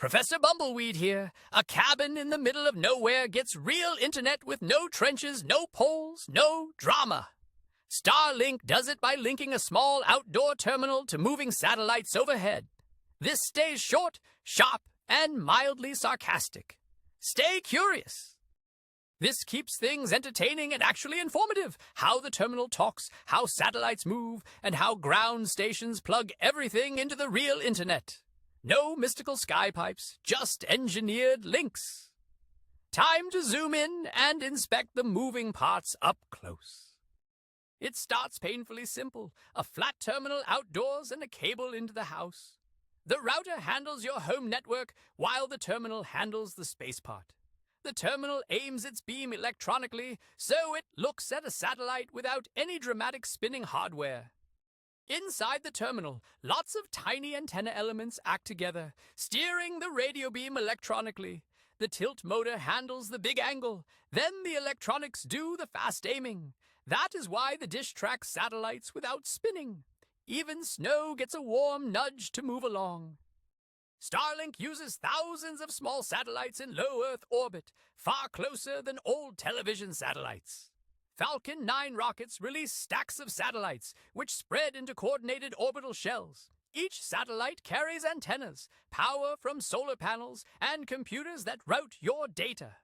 Professor Bumbleweed here. A cabin in the middle of nowhere gets real internet with no trenches, no poles, no drama. Starlink does it by linking a small outdoor terminal to moving satellites overhead. This stays short, sharp, and mildly sarcastic. Stay curious. This keeps things entertaining and actually informative. How the terminal talks, how satellites move, and how ground stations plug everything into the real internet. No mystical sky pipes, just engineered links. Time to zoom in and inspect the moving parts up close. It starts painfully simple. A flat terminal outdoors and a cable into the house. The router handles your home network while the terminal handles the space part. The terminal aims its beam electronically so it looks at a satellite without any dramatic spinning hardware. Inside the terminal, lots of tiny antenna elements act together, steering the radio beam electronically. The tilt motor handles the big angle. Then the electronics do the fast aiming. That is why the dish tracks satellites without spinning. Even snow gets a warm nudge to move along. Starlink uses thousands of small satellites in low Earth orbit, far closer than old television satellites. Falcon 9 rockets release stacks of satellites, which spread into coordinated orbital shells. Each satellite carries antennas, power from solar panels, and computers that route your data.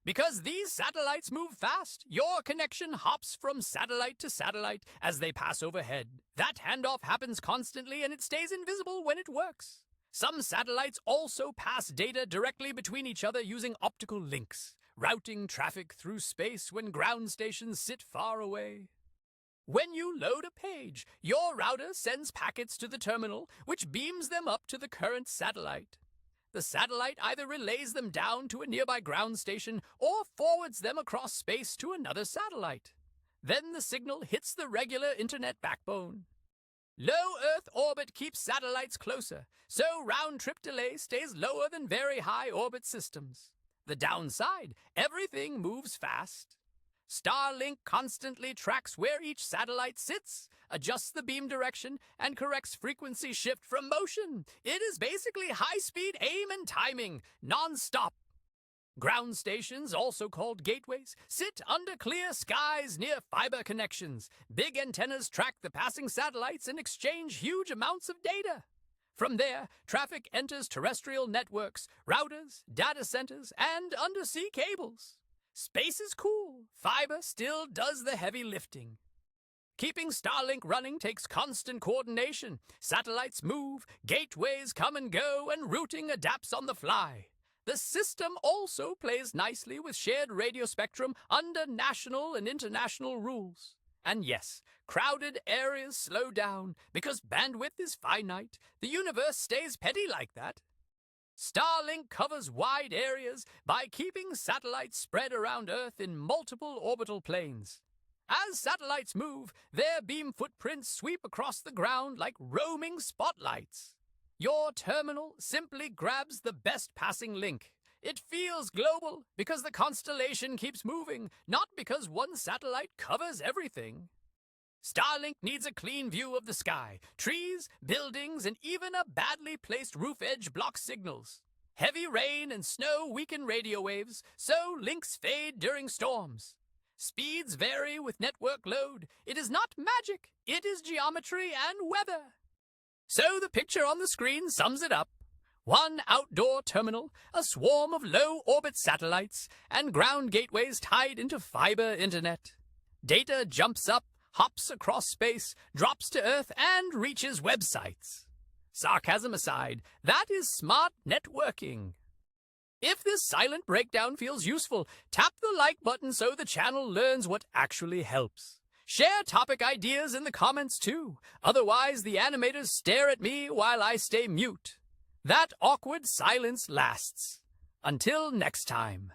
Because these satellites move fast, your connection hops from satellite to satellite as they pass overhead. That handoff happens constantly and it stays invisible when it works. Some satellites also pass data directly between each other using optical links, routing traffic through space when ground stations sit far away. When you load a page, your router sends packets to the terminal, which beams them up to the current satellite. The satellite either relays them down to a nearby ground station or forwards them across space to another satellite. Then the signal hits the regular internet backbone. Low Earth orbit keeps satellites closer, so round-trip delay stays lower than very high orbit systems. The downside, everything moves fast. Starlink constantly tracks where each satellite sits, adjusts the beam direction, and corrects frequency shift from motion. It is basically high-speed aim and timing, non-stop. Ground stations, also called gateways, sit under clear skies near fiber connections. Big antennas track the passing satellites and exchange huge amounts of data. From there, traffic enters terrestrial networks, routers, data centers, and undersea cables. Space is cool. Fiber still does the heavy lifting. Keeping Starlink running takes constant coordination. Satellites move, gateways come and go, and routing adapts on the fly. The system also plays nicely with shared radio spectrum under national and international rules. And yes, crowded areas slow down because bandwidth is finite. The universe stays petty like that. Starlink covers wide areas by keeping satellites spread around Earth in multiple orbital planes. As satellites move, their beam footprints sweep across the ground like roaming spotlights. Your terminal simply grabs the best passing link. It feels global because the constellation keeps moving, not because one satellite covers everything. Starlink needs a clean view of the sky. Trees, buildings, and even a badly placed roof edge block signals. Heavy rain and snow weaken radio waves, so links fade during storms. Speeds vary with network load. It is not magic. It is geometry and weather. So the picture on the screen sums it up. One outdoor terminal, a swarm of low-orbit satellites, and ground gateways tied into fiber internet. Data jumps up, hops across space, drops to Earth, and reaches websites. Sarcasm aside, that is smart networking. If this silent breakdown feels useful, tap the like button so the channel learns what actually helps. Share topic ideas in the comments too, otherwise the animators stare at me while I stay mute. That awkward silence lasts. Until next time.